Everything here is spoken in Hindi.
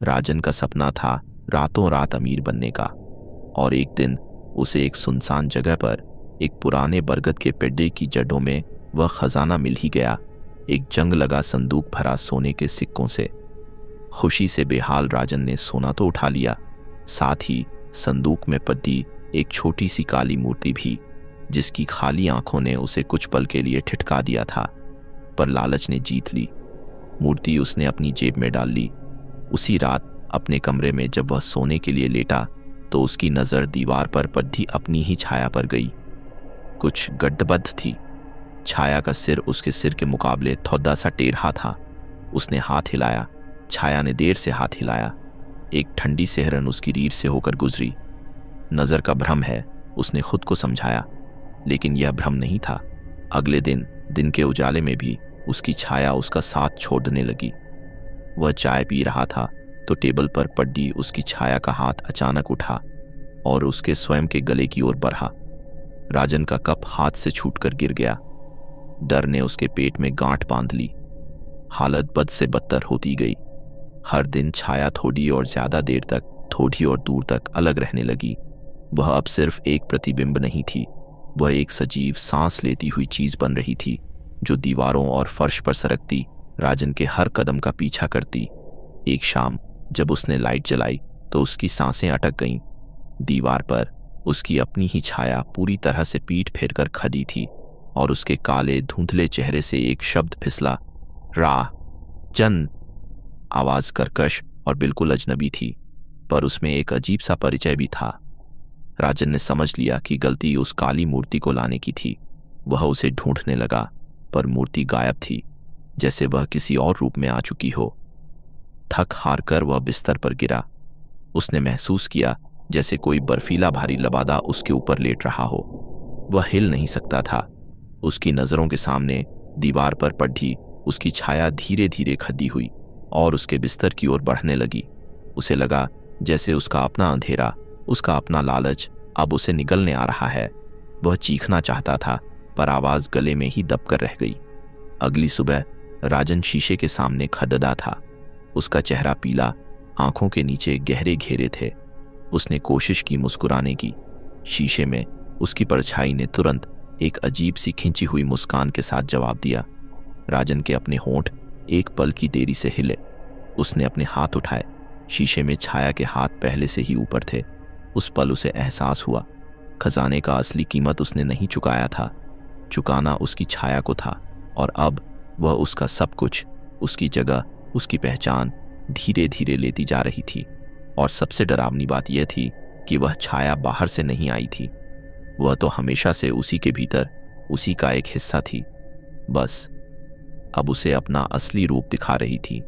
राजन का सपना था रातों रात अमीर बनने का, और एक दिन उसे एक सुनसान जगह पर एक पुराने बरगद के पेड़ की जड़ों में वह खजाना मिल ही गया, एक जंग लगा संदूक भरा सोने के सिक्कों से। खुशी से बेहाल राजन ने सोना तो उठा लिया, साथ ही संदूक में पद्दी एक छोटी सी काली मूर्ति भी, जिसकी खाली आंखों ने उसे कुछ पल के लिए ठिठका दिया था। पर लालच ने जीत ली। मूर्ति उसने अपनी जेब में डाल ली। उसी रात अपने कमरे में जब वह सोने के लिए लेटा तो उसकी नज़र दीवार पर पद्दी अपनी ही छाया पर गई। कुछ गड्ढबद्ध थी। छाया का सिर उसके सिर के मुकाबले थोड़ा सा टेढ़ा था। उसने हाथ हिलाया। छाया ने देर से हाथ हिलाया। एक ठंडी सिहरन उसकी रीढ़ से होकर गुजरी। नज़र का भ्रम है, उसने खुद को समझाया, लेकिन यह भ्रम नहीं था। अगले दिन के उजाले में भी उसकी छाया उसका साथ छोड़ने लगी। वह चाय पी रहा था तो टेबल पर पड़ी उसकी छाया का हाथ अचानक उठा और उसके स्वयं के गले की ओर बढ़ा। राजन का कप हाथ से छूटकर गिर गया। डर ने उसके पेट में गांठ बांध ली। हालत बद से बदतर होती गई। हर दिन छाया थोड़ी और ज्यादा देर तक, थोड़ी और दूर तक अलग रहने लगी। वह अब सिर्फ एक प्रतिबिंब नहीं थी, वह एक सजीव सांस लेती हुई चीज बन रही थी, जो दीवारों और फर्श पर सरकती, राजन के हर कदम का पीछा करती। एक शाम जब उसने लाइट जलाई तो उसकी सांसें अटक गईं। दीवार पर उसकी अपनी ही छाया पूरी तरह से पीठ फेरकर खड़ी थी और उसके काले धुंधले चेहरे से एक शब्द फिसला, राजन। आवाज कर्कश और बिल्कुल अजनबी थी, पर उसमें एक अजीब सा परिचय भी था। राजन ने समझ लिया कि गलती उस काली मूर्ति को लाने की थी। वह उसे ढूंढने लगा, पर मूर्ति गायब थी, जैसे वह किसी और रूप में आ चुकी हो। थक हार कर वह बिस्तर पर गिरा। उसने महसूस किया जैसे कोई बर्फीला भारी लबादा उसके ऊपर लेट रहा हो। वह हिल नहीं सकता था। उसकी नज़रों के सामने दीवार पर पड़ी उसकी छाया धीरे धीरे खदी हुई और उसके बिस्तर की ओर बढ़ने लगी। उसे लगा जैसे उसका अपना अंधेरा, उसका अपना लालच अब उसे निगलने आ रहा है। वह चीखना चाहता था, पर आवाज गले में ही दबकर रह गई। अगली सुबह राजन शीशे के सामने खड़दा था। उसका चेहरा पीला, आंखों के नीचे गहरे घेरे थे। उसने कोशिश की मुस्कुराने की। शीशे में उसकी परछाई ने तुरंत एक अजीब सी खिंची हुई मुस्कान के साथ जवाब दिया। राजन के अपने होंठ एक पल की देरी से हिले। उसने अपने हाथ उठाए। शीशे में छाया के हाथ पहले से ही ऊपर थे। उस पल उसे एहसास हुआ, खजाने का असली कीमत उसने नहीं चुकाया था, चुकाना उसकी छाया को था। और अब वह उसका सब कुछ, उसकी जगह, उसकी पहचान धीरे धीरे लेती जा रही थी। और सबसे डरावनी बात यह थी कि वह छाया बाहर से नहीं आई थी। वह तो हमेशा से उसी के भीतर, उसी का एक हिस्सा थी। बस अब उसे अपना असली रूप दिखा रही थी।